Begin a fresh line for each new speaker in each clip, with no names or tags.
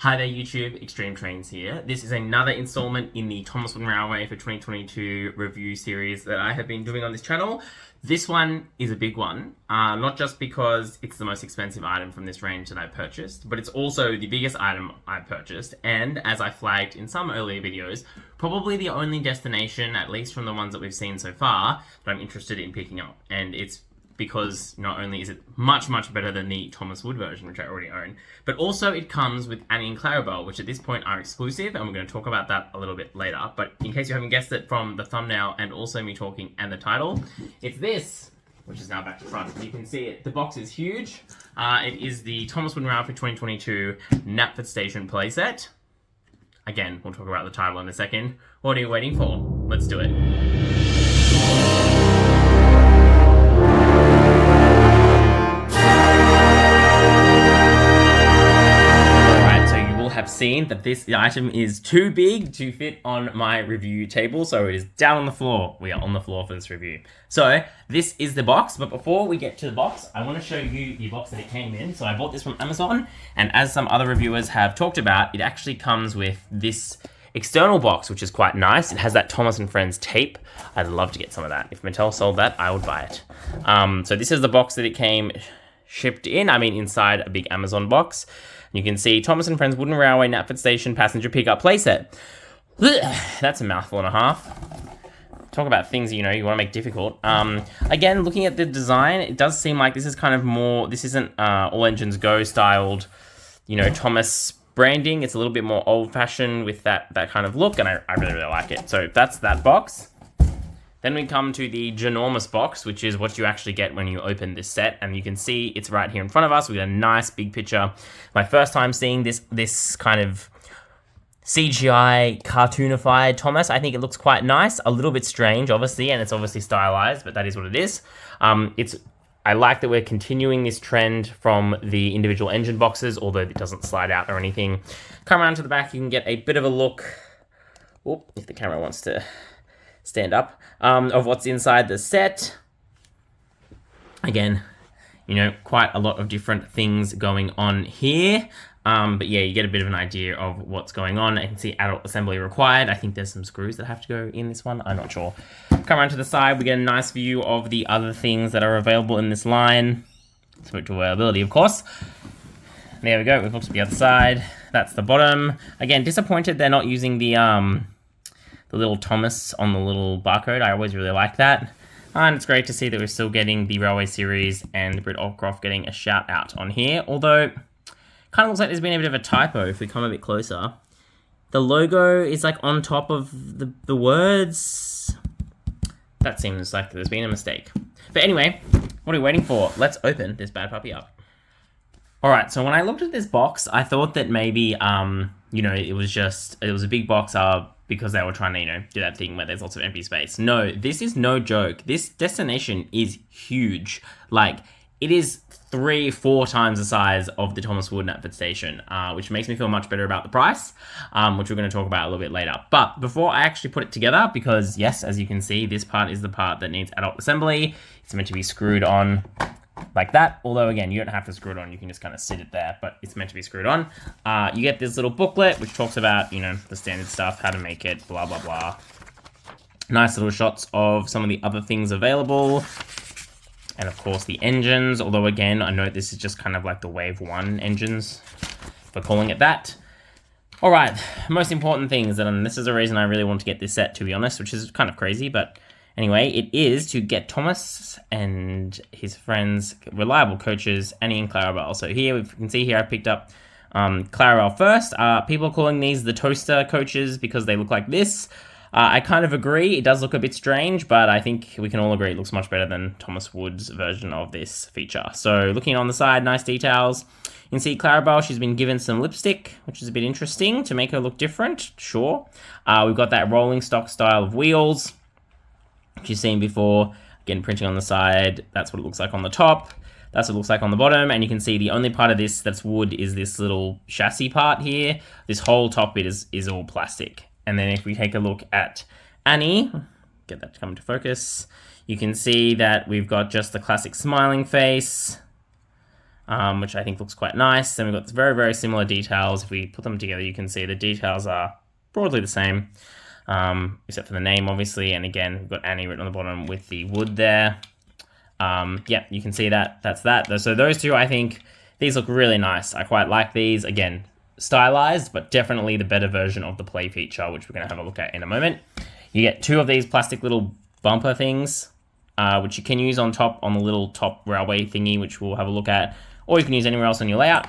Hi there YouTube, Extreme Trains here. This is another installment in the Thomas Wooden Railway for 2022 review series that I have been doing on this channel. This one is a big one, not just because it's the most expensive item from this range that I purchased, but it's also the biggest item I've purchased, and as I flagged in some earlier videos, probably the only destination, at least from the ones that we've seen so far, that I'm interested in picking up. And it's because not only is it much better than the Thomas Wood version, which I already own, but also it comes with Annie and Clarabelle, which at this point are exclusive, and we're going to talk about that a little bit later. But in case you haven't guessed it from the thumbnail and also me talking and the title, it's this, which is now back to front. You can see it. The box is huge. It is the Thomas Wooden Railway for 2022 Knapford Station playset. Again, we'll talk about the title in a second. What are you waiting for? Let's do it. Have seen that the item is too big to fit on my review table, so it is down on the floor. We are on the floor for this review. So this is the box, but before we get to the box, I want to show you the box that it came in. So I bought this from Amazon, and as some other reviewers have talked about, it actually comes with this external box, which is quite nice. It has that Thomas and Friends tape. I'd love to get some of that. If Mattel sold that, I would buy it. So this is the box that it came shipped in. I mean, inside a big Amazon box. You can see Thomas and Friends Wooden Railway Knapford Station Passenger Pickup Playset. That's a mouthful and a half. Talk about things, you want to make difficult. Again, looking at the design, it does seem like this is kind of more, this isn't all engines go styled, Thomas branding. It's a little bit more old fashioned with that kind of look, and I really like it. So that's that box. Then we come to the ginormous box, which is what you actually get when you open this set. And you can see it's right here in front of us. We got a nice big picture. My first time seeing this kind of CGI cartoonified Thomas. I think it looks quite nice. A little bit strange, obviously, and it's obviously stylized, but that is what it is. I like that we're continuing this trend from the individual engine boxes, although it doesn't slide out or anything. Come around to the back, you can get a bit of a look. Oh, if the camera wants to stand up, of what's inside the set. Again, quite a lot of different things going on here. But yeah, you get a bit of an idea of what's going on. I can see adult assembly required. I think there's some screws that have to go in this one. I'm not sure. Come around to the side, we get a nice view of the other things that are available in this line. Subject to availability, of course. There we go. We've looked at the other side. That's the bottom. Again, disappointed they're not using the little Thomas on the little barcode. I always really like that. And it's great to see that we're still getting the Railway Series and Brit Oldcroft getting a shout out on here. Although, kind of looks like there's been a bit of a typo if we come a bit closer. The logo is like on top of the words. That seems like there's been a mistake. But anyway, what are we waiting for? Let's open this bad puppy up. Alright, so when I looked at this box, I thought that maybe, it was a big box because they were trying to, do that thing where there's lots of empty space. No, this is no joke. This destination is huge. Like, it is 3-4 times the size of the Thomas Wood Knapford Station, which makes me feel much better about the price, which we're going to talk about a little bit later. But before I actually put it together, because yes, as you can see, this part is the part that needs adult assembly. It's meant to be screwed on like that, although again, you don't have to screw it on, you can just kind of sit it there, but it's meant to be screwed on. You get this little booklet, which talks about, the standard stuff, how to make it, blah, blah, blah. Nice little shots of some of the other things available. And of course, the engines, although again, I know this is just kind of like the Wave 1 engines, for calling it that. All right, most important things, and this is the reason I really want to get this set, to be honest, which is kind of crazy, but anyway, it is to get Thomas and his friends, reliable coaches, Annie and Clarabelle. So here, you can see here, I picked up Clarabelle first. People are calling these the toaster coaches because they look like this. I kind of agree. It does look a bit strange, but I think we can all agree it looks much better than Thomas Wood's version of this feature. So looking on the side, nice details. You can see Clarabelle, she's been given some lipstick, which is a bit interesting to make her look different, sure. We've got that rolling stock style of wheels, which you've seen before. Again, printing on the side, that's what it looks like on the top. That's what it looks like on the bottom, and you can see the only part of this that's wood is this little chassis part here. This whole top bit is all plastic. And then if we take a look at Annie, get that to come into focus, you can see that we've got just the classic smiling face. which I think looks quite nice. And we've got very, very similar details. If we put them together, you can see the details are broadly the same, except for the name, obviously. And again, we've got Annie written on the bottom with the wood there. Yeah, you can see that. That's that. So those two, I think, these look really nice. I quite like these. Again, stylized, but definitely the better version of the play feature, which we're going to have a look at in a moment. You get two of these plastic little bumper things, which you can use on the little top railway thingy, which we'll have a look at, or you can use anywhere else on your layout.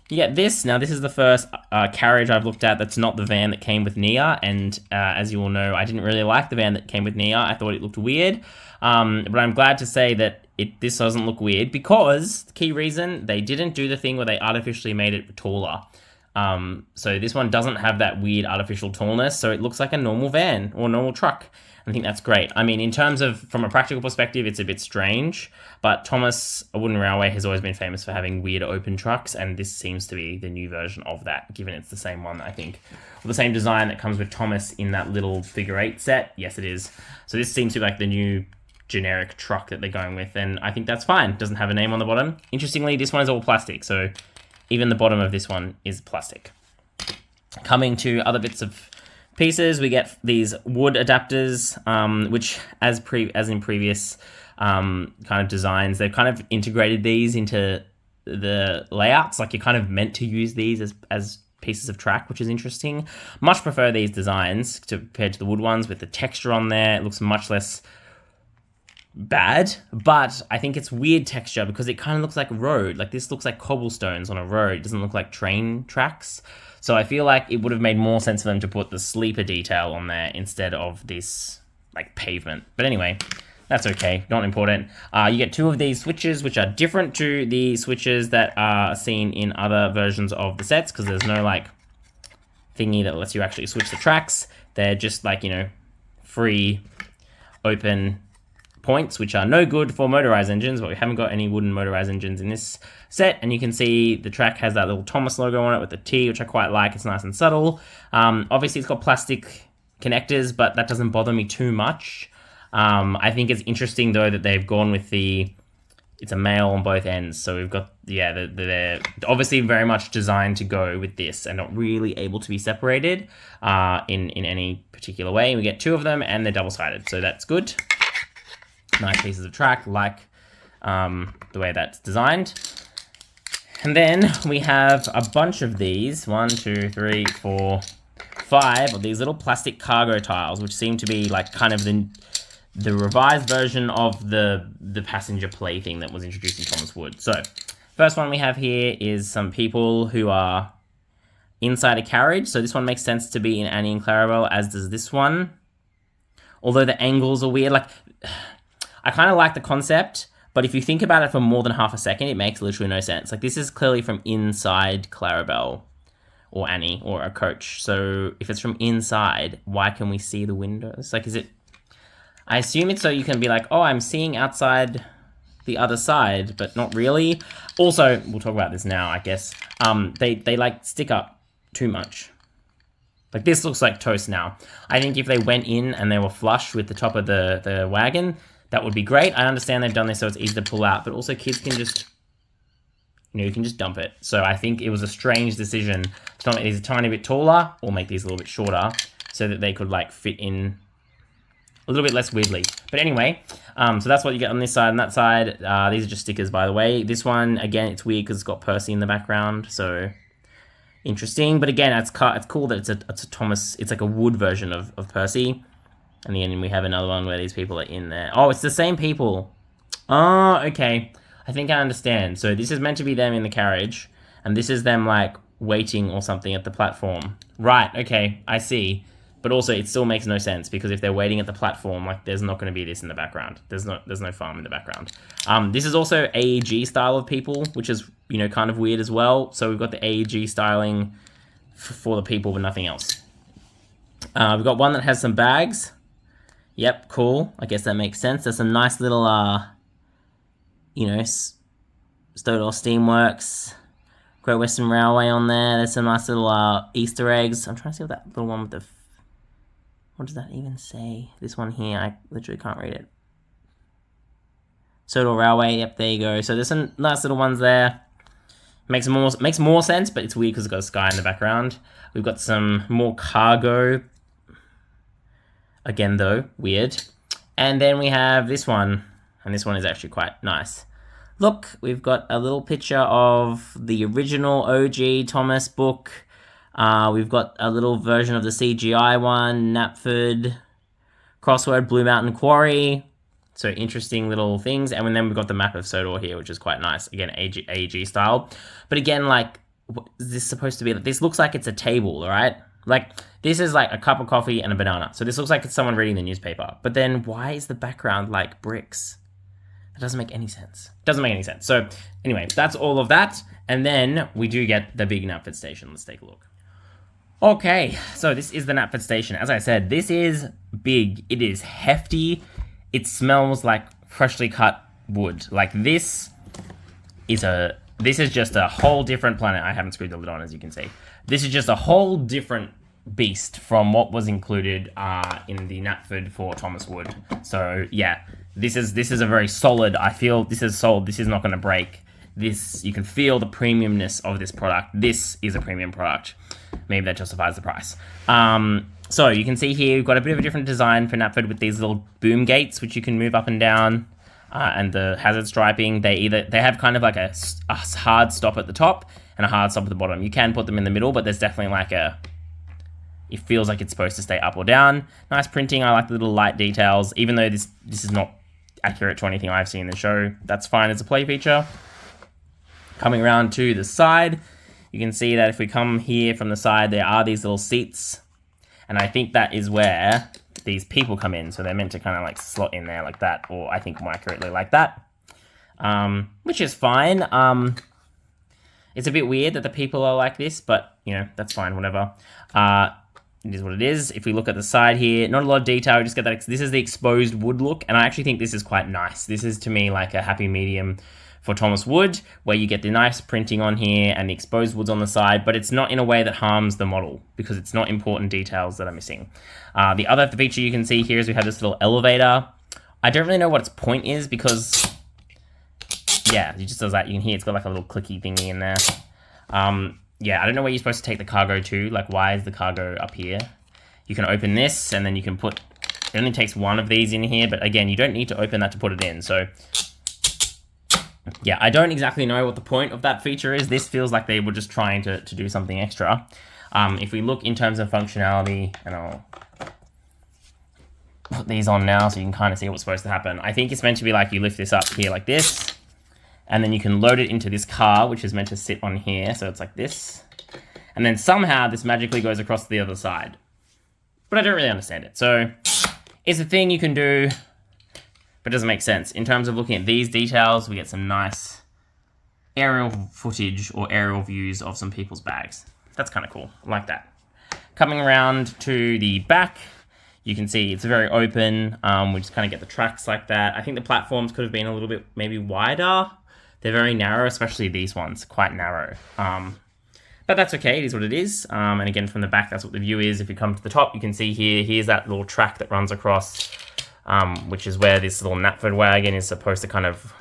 You get this. Now, this is the first carriage I've looked at that's not the van that came with Nia, and as you all know, I didn't really like the van that came with Nia. I thought it looked weird, but I'm glad to say that this doesn't look weird, because the key reason, they didn't do the thing where they artificially made it taller. So this one doesn't have that weird artificial tallness, so it looks like a normal van or normal truck. I think that's great. I mean, in terms of, from a practical perspective, it's a bit strange, but Thomas, a wooden railway, has always been famous for having weird open trucks, and this seems to be the new version of that, given it's the same one, I think. Or the same design that comes with Thomas in that little figure 8 set. Yes, it is. So this seems to be like the new generic truck that they're going with, and I think that's fine. It doesn't have a name on the bottom. Interestingly, this one is all plastic, so even the bottom of this one is plastic. Coming to other bits of pieces, we get these wood adapters, which as in previous kind of designs, they've kind of integrated these into the layouts. Like, you're kind of meant to use these as pieces of track, which is interesting. Much prefer these designs compared to the wood ones with the texture on there. It looks much less bad, but I think it's weird texture because it kind of looks like road. Like, this looks like cobblestones on a road. It doesn't look like train tracks. So I feel like it would have made more sense for them to put the sleeper detail on there instead of this, like, pavement. But anyway, that's okay. Not important. You get two of these switches, which are different to the switches that are seen in other versions of the sets, because there's no, like, thingy that lets you actually switch the tracks. They're just, like, you know, free, open points, which are no good for motorized engines, but we haven't got any wooden motorized engines in this set. And you can see the track has that little Thomas logo on it with the T, which I quite like. It's nice and subtle. Obviously, it's got plastic connectors, but that doesn't bother me too much. I think it's interesting, though, that they've gone with it's a male on both ends. So we've got, yeah, they're obviously very much designed to go with this and not really able to be separated in any particular way. We get two of them, and they're double-sided, so that's good. Nice pieces of track, like the way that's designed. And then we have a bunch of these, 1, 2, 3, 4, 5 of these little plastic cargo tiles, which seem to be like kind of the revised version of the passenger play thing that was introduced in Thomas Wood. So first one we have here is some people who are inside a carriage. So this one makes sense to be in Annie and Clarabelle, as does this one. Although the angles are weird, like, I kind of like the concept, but if you think about it for more than half a second, it makes literally no sense. Like, this is clearly from inside Clarabelle or Annie or a coach. So if it's from inside, why can we see the windows? Like, is it... I assume it's so you can be like, oh, I'm seeing outside the other side, but not really. Also, we'll talk about this now, I guess. They like stick up too much. Like, this looks like toast now. I think if they went in and they were flush with the top of the wagon, that would be great. I understand they've done this so it's easy to pull out, but also kids can just, you know, you can just dump it. So I think it was a strange decision to make these a tiny bit taller or make these a little bit shorter so that they could, like, fit in a little bit less weirdly. But anyway, so that's what you get on this side and that side. These are just stickers, by the way. This one, again, it's weird because it's got Percy in the background, so interesting. But again, it's cool that it's a Thomas, it's like a wood version of Percy. And then we have another one where these people are in there. Oh, it's the same people. Oh, okay. I think I understand. So this is meant to be them in the carriage, and this is them, like, waiting or something at the platform. Right, okay, I see. But also, it still makes no sense, because if they're waiting at the platform, like, there's not going to be this in the background. There's no farm in the background. This is also AEG style of people, which is, you know, kind of weird as well. So we've got the AEG styling for the people, but nothing else. We've got one that has some bags. Yep, cool. I guess that makes sense. There's some nice little, you know, Sodor Steamworks, Great Western Railway on there. There's some nice little Easter eggs. I'm trying to see what that little one with the... What does that even say? This one here, I literally can't read it. Sodor Railway, yep, there you go. So there's some nice little ones there. Makes more sense, but it's weird because it's got a sky in the background. We've got some more cargo. Again, though, weird. And then we have this one, and this one is actually quite nice. Look, we've got a little picture of the original OG Thomas book. We've got a little version of the CGI one, Knapford, Crossword, Blue Mountain Quarry. So interesting little things. And then we've got the map of Sodor here, which is quite nice. Again, AEG style. But again, like, what is this supposed to be? This looks like it's a table, all right? Like, this is like a cup of coffee and a banana. So this looks like it's someone reading the newspaper. But then why is the background like bricks? That doesn't make any sense. Doesn't make any sense. So anyway, that's all of that. And then we do get the big Knapford station. Let's take a look. Okay, so this is the Knapford station. As I said, this is big. It is hefty. It smells like freshly cut wood. Like this is just a whole different planet. I haven't screwed the lid on, as you can see. This is just a whole different beast from what was included in the Knapford for Thomas wood. So yeah, this is a very solid. I feel this is solid. This is not going to break. This, you can feel the premiumness of this product. This is a premium product. Maybe that justifies the price. So you can see here, we've got a bit of a different design for Knapford with these little boom gates, which you can move up and down, and the hazard striping. They have kind of like a hard stop at the top and a hard stop at the bottom. You can put them in the middle, but there's definitely like it feels like it's supposed to stay up or down. Nice printing. I like the little light details, even though this is not accurate to anything I've seen in the show. That's fine as a play feature. Coming around to the side, you can see that if we come here from the side, there are these little seats. And I think that is where these people come in. So they're meant to kind of like slot in there like that, or I think more accurately like that, which is fine. It's a bit weird that the people are like this, but you know, that's fine, whatever. It is what it is. If we look at the side here, not a lot of detail, we just get that. This is the exposed wood look, and I actually think this is quite nice. This is to me like a happy medium for Thomas wood, where you get the nice printing on here and the exposed woods on the side, but it's not in a way that harms the model because it's not important details that are missing. The other feature you can see here is we have this little elevator. I don't really know what its point is because, yeah, it just does that. You can hear it's got like a little clicky thingy in there. Yeah, I don't know where you're supposed to take the cargo to. Like, why is the cargo up here? You can open this and then you can put, it only takes one of these in here, but again, you don't need to open that to put it in. So yeah, I don't exactly know what the point of that feature is. This feels like they were just trying to do something extra. If we look in terms of functionality, and I'll put these on now so you can kind of see what's supposed to happen. I think it's meant to be like you lift this up here like this, and then you can load it into this car, which is meant to sit on here. So it's like this. And then somehow this magically goes across to the other side. But I don't really understand it. So it's a thing you can do, but it doesn't make sense. In terms of looking at these details, we get some nice aerial footage or aerial views of some people's bags. That's kind of cool. I like that. Coming around to the back, you can see it's very open. We just kind of get the tracks like that. I think the platforms could have been a little bit maybe wider. They're very narrow, especially these ones, quite narrow. But that's okay, it is what it is. And again, from the back, that's what the view is. If you come to the top, you can see here's that little track that runs across, which is where this little Knapford wagon is supposed to kind of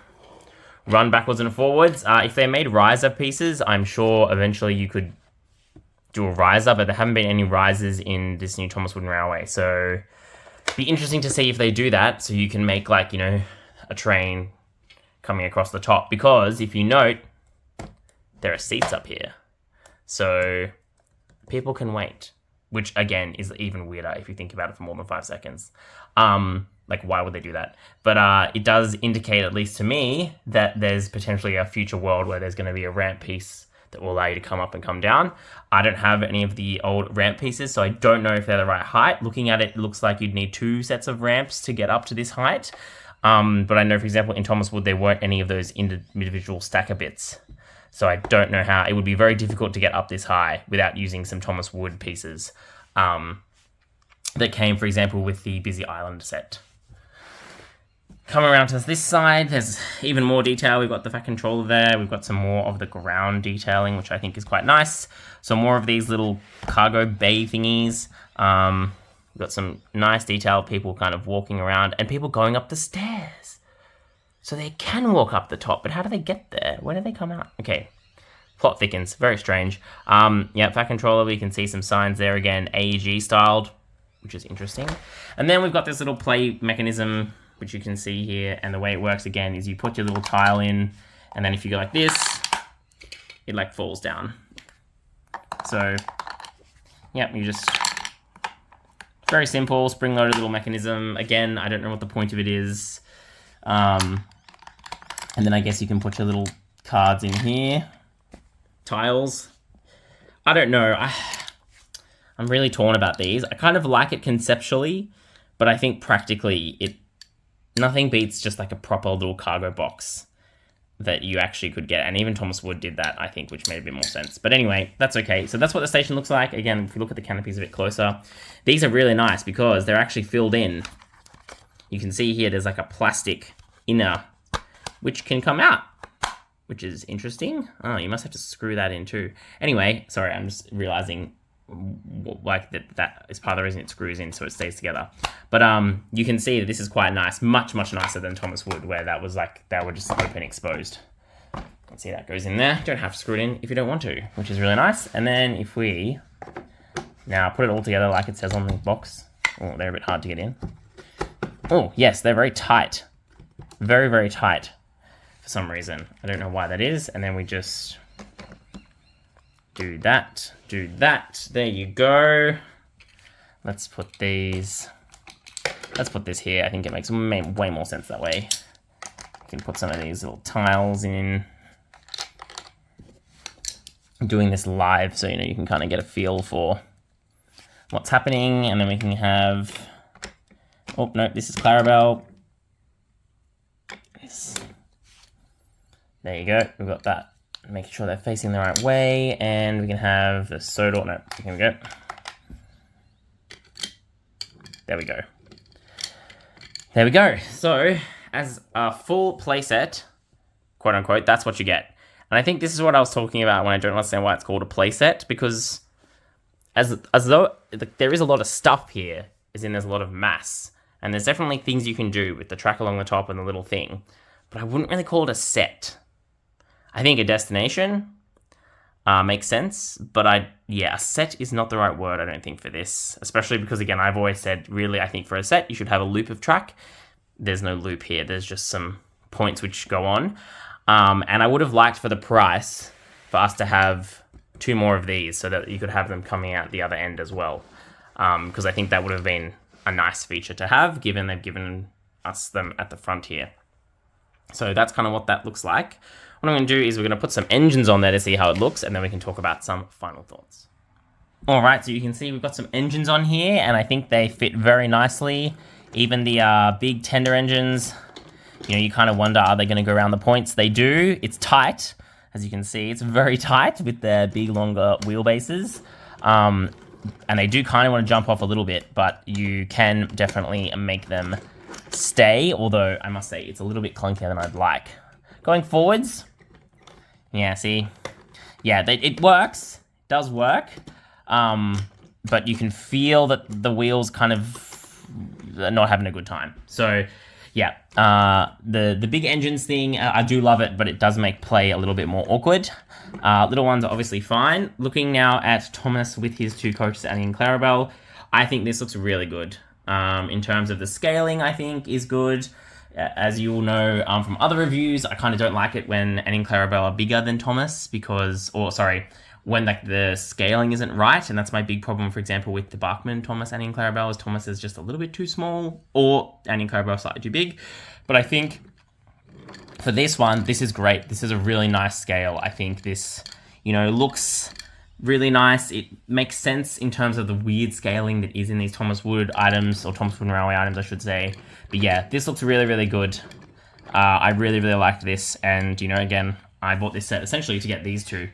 run backwards and forwards. If they made riser pieces, I'm sure eventually you could do a riser, but there haven't been any risers in this new Thomas Wooden Railway. So it'd be interesting to see if they do that, so you can make like, you know, a train coming across the top. Because if you note, there are seats up here. So people can wait, which again is even weirder if you think about it for more than 5 seconds. Like, why would they do that? But it does indicate, at least to me, that there's potentially a future world where there's going to be a ramp piece that will allow you to come up and come down. I don't have any of the old ramp pieces, so I don't know if they're the right height. Looking at it, it looks like you'd need 2 sets of ramps to get up to this height. But I know, for example, in Thomas Wood, there weren't any of those individual stacker bits. So I don't know how. It would be very difficult to get up this high without using some Thomas Wood pieces that came, for example, with the Busy Island set. Come around to this side, there's even more detail. We've got the fat controller there. We've got some more of the ground detailing, which I think is quite nice. So more of these little cargo bay thingies. We've got some nice detail, people kind of walking around and people going up the stairs. So they can walk up the top, but how do they get there? Where do they come out? Okay, Plot thickens. Very strange. Yeah, fat controller, we can see some signs there again, AEG styled, which is interesting. And then we've got this little play mechanism, which you can see here. And the way it works again is you put your little tile in, and then if you go like this, it like falls down. So, yeah, you just, very simple, spring-loaded little mechanism. Again, I don't know what the point of it is. And then I guess you can put your little cards in here. Tiles. I don't know. I'm really torn about these. I kind of like it conceptually, but I think practically nothing beats just like a proper little cargo box that you actually could get. And even Thomas Wood did that, I think, which made a bit more sense. But anyway, that's okay. So that's what the station looks like. Again, if we look at the canopies a bit closer, these are really nice because they're actually filled in. You can see here there's like a plastic inner which can come out, which is interesting. Oh, you must have to screw that in too. Anyway, sorry, I'm just realizing like that is part of the reason it screws in so it stays together. But you can see that this is quite nice, much nicer than Thomas Wood, where that was like, they were just open exposed. You can see that goes in there. Don't have to screw it in if you don't want to, which is really nice. And then if we now put it all together like it says on the box. Oh, they're a bit hard to get in. Oh, yes, they're very tight. Very tight for some reason. I don't know why that is. And then we just do that. There you go. Let's put this here. I think it makes way more sense that way. You can put some of these little tiles in. I'm doing this live, so you can kind of get a feel for what's happening. And then we can have, oh no, this is Clarabelle. There you go. We've got that. Making sure they're facing the right way, and we can have the Sodor. No, here we go. There we go. There we go. So, as a full playset, quote unquote, that's what you get. And I think this is what I was talking about when I don't understand why it's called a playset, because as though there is a lot of stuff here, as in there's a lot of mass, and there's definitely things you can do with the track along the top and the little thing, but I wouldn't really call it a set. I think a destination makes sense, but a set is not the right word, I don't think, for this. Especially because, again, I've always said, really, I think for a set, you should have a loop of track. There's no loop here. There's just some points which go on. And I would have liked for the price for us to have 2 more of these so that you could have them coming out the other end as well. Because I think that would have been a nice feature to have, given they've given us them at the front here. So that's kind of what that looks like. What I'm going to do is we're going to put some engines on there to see how it looks, and then we can talk about some final thoughts. All right, so you can see we've got some engines on here, and I think they fit very nicely. Even the big tender engines, you kind of wonder, are they going to go around the points? They do. It's tight. As you can see, it's very tight with the big, longer wheelbases. And they do kind of want to jump off a little bit, but you can definitely make them stay, although I must say it's a little bit clunkier than I'd like. Going forwards, yeah, see? Yeah, it works. It does work. But you can feel that the wheels kind of are not having a good time. So, yeah, the big engines thing, I do love it, but it does make play a little bit more awkward. Little ones are obviously fine. Looking now at Thomas with his 2 coaches, Annie and Clarabelle, I think this looks really good. In terms of the scaling, I think is good. As you all know from other reviews, I kind of don't like it when Annie and Clarabelle are bigger than Thomas when the scaling isn't right, and that's my big problem, for example, with the Bachmann Thomas, Annie and Clarabelle, is Thomas is just a little bit too small, or Annie and Clarabelle slightly too big. But I think for this one, this is great. This is a really nice scale. I think this, looks really nice. It makes sense in terms of the weird scaling that is in these Thomas Wood items, or Thomas Wood and Railway items, I should say. But yeah, this looks really, really good. I really, really like this. And, again, I bought this set essentially to get these 2.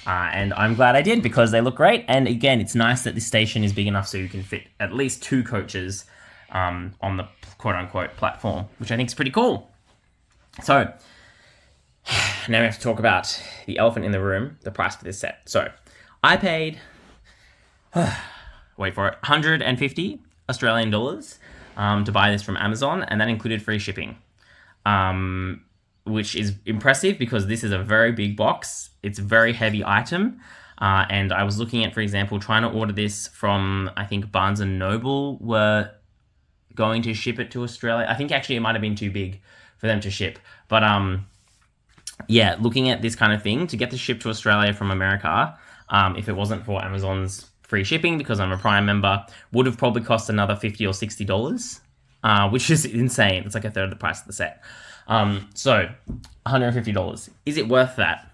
And I'm glad I did, because they look great. And again, it's nice that this station is big enough so you can fit at least 2 coaches on the quote-unquote platform, which I think is pretty cool. So, now we have to talk about the elephant in the room, the price for this set. So, I paid, wait for it, 150 Australian dollars to buy this from Amazon, and that included free shipping. which is impressive because this is a very big box. It's a very heavy item. And I was looking at, for example, trying to order this from, I think Barnes & Noble were going to ship it to Australia. I think actually it might have been too big for them to ship. But yeah, looking at this kind of thing, to get this shipped to Australia from America, if it wasn't for Amazon's free shipping, because I'm a Prime member, would have probably cost another $50 or $60, which is insane. It's like a third of the price of the set. So $150. Is it worth that?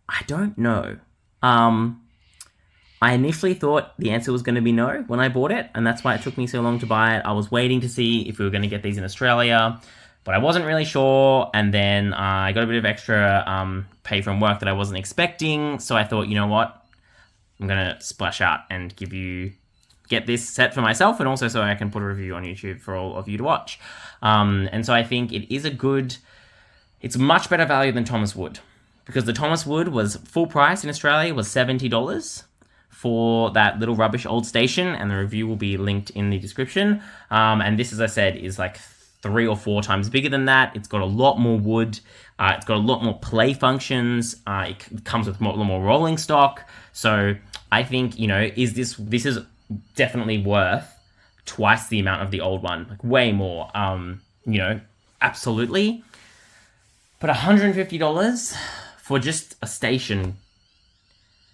I don't know. I initially thought the answer was going to be no when I bought it, and that's why it took me so long to buy it. I was waiting to see if we were going to get these in Australia, but I wasn't really sure, and then I got a bit of extra pay from work that I wasn't expecting, so I thought, you know what? I'm going to splash out and get this set for myself, and also so I can put a review on YouTube for all of you to watch. And so I think it is it's much better value than Thomas Wood, because the Thomas Wood was full price in Australia, was $70 for that little rubbish old station, and the review will be linked in the description. And this, as I said, is like 3 or 4 times bigger than that. It's got a lot more wood. It's got a lot more play functions. It comes with a lot more rolling stock. So I think, you know, this is definitely worth twice the amount of the old one, like way more. You know, absolutely. But $150 for just a station,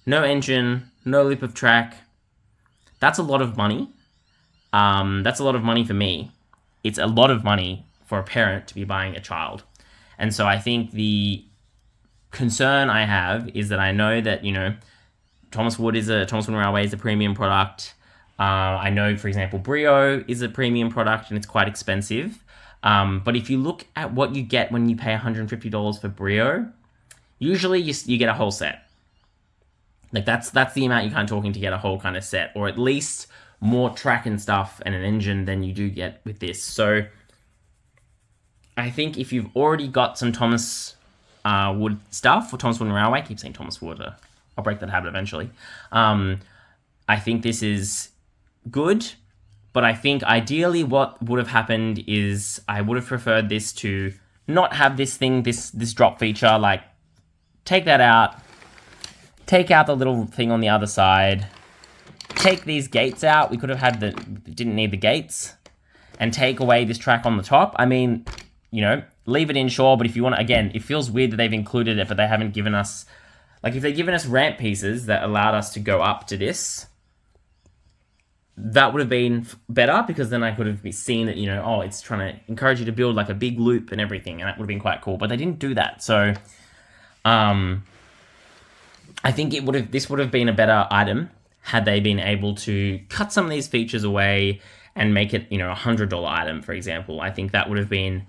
no engine, no loop of track, that's a lot of money. That's a lot of money for me. It's a lot of money for a parent to be buying a child. And so I think the concern I have is that I know that, you know, Thomas Wood Railway is a premium product. I know, for example, Brio is a premium product and it's quite expensive. But if you look at what you get when you pay $150 for Brio, usually you get a whole set. Like that's the amount you're kind of talking to get a whole kind of set, or at least more track and stuff and an engine than you do get with this. So I think if you've already got some Thomas Wood stuff, or Thomas Wood Railway, I keep saying Thomas Wood, I'll break that habit eventually. I think this is good, but I think ideally what would have happened is I would have preferred this to not have this thing, this drop feature, like take that out, take out the little thing on the other side, take these gates out. We could have had didn't need the gates, and take away this track on the top. I mean, you know, leave it in, sure, but if you want to, again, it feels weird that they've included it, but they haven't given us, like if they'd given us ramp pieces that allowed us to go up to this, that would have been better, because then I could have seen that, you know, oh, it's trying to encourage you to build like a big loop and everything, and that would have been quite cool, but they didn't do that. So, I think this would have been a better item had they been able to cut some of these features away and make it, you know, $100 item, for example. I think that would have been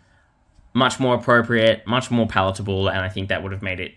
much more appropriate, much more palatable, and I think that would have made it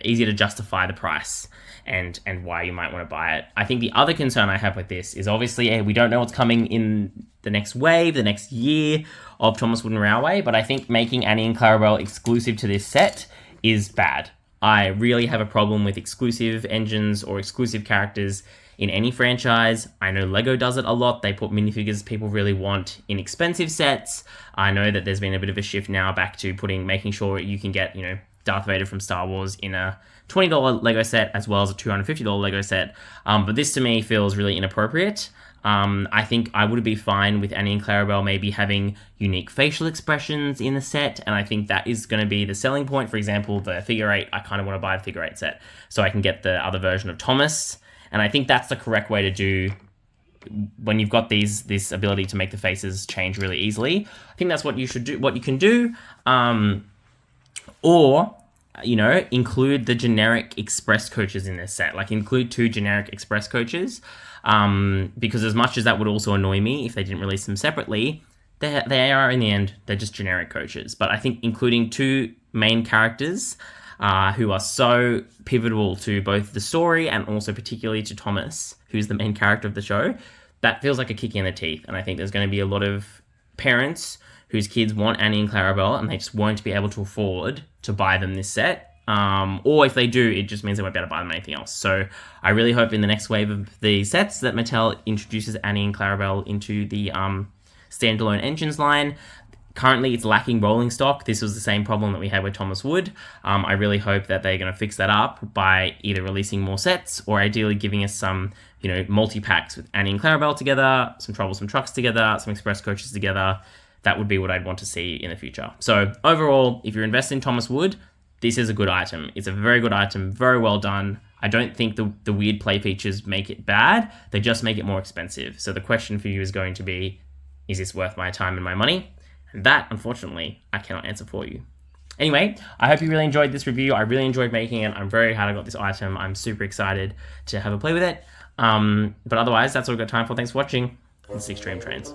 easier to justify the price and why you might want to buy it. I think the other concern I have with this is obviously we don't know what's coming in the next wave, the next year of Thomas Wood Railway, but I think making Annie and Clarabelle exclusive to this set is bad. I really have a problem with exclusive engines or exclusive characters in any franchise. I know Lego does it a lot. They put minifigures people really want in expensive sets. I know that there's been a bit of a shift now back to making sure you can get, you know, Darth Vader from Star Wars in a $20 Lego set as well as a $250 Lego set. But this to me feels really inappropriate. I think I would be fine with Annie and Clarabelle maybe having unique facial expressions in the set, and I think that is going to be the selling point. For example, the figure 8, I kind of want to buy a figure 8 set so I can get the other version of Thomas, and I think that's the correct way to do when you've got this ability to make the faces change really easily. I think that's what you should do, what you can do, or, you know, include the generic express coaches in this set, like include 2 generic express coaches. Because as much as that would also annoy me if they didn't release them separately, they are, in the end, they're just generic coaches. But I think including 2 main characters who are so pivotal to both the story and also particularly to Thomas, who's the main character of the show, that feels like a kick in the teeth. And I think there's going to be a lot of parents whose kids want Annie and Clarabelle and they just won't be able to afford to buy them this set. Or if they do, it just means they won't be able to buy them anything else. So I really hope in the next wave of the sets that Mattel introduces Annie and Clarabelle into the standalone engines line. Currently, it's lacking rolling stock. This was the same problem that we had with Thomas Wood. I really hope that they're going to fix that up by either releasing more sets or ideally giving us some, multi-packs with Annie and Clarabelle together, some Troublesome Trucks together, some Express Coaches together. That would be what I'd want to see in the future. So overall, if you're investing in Thomas Wood, this is a good item. It's a very good item, very well done. I don't think the weird play features make it bad. They just make it more expensive. So the question for you is going to be, is this worth my time and my money? And that, unfortunately, I cannot answer for you. Anyway, I hope you really enjoyed this review. I really enjoyed making it. I'm very glad I got this item. I'm super excited to have a play with it. But otherwise, that's all we've got time for. Thanks for watching. This is Extreme Trains.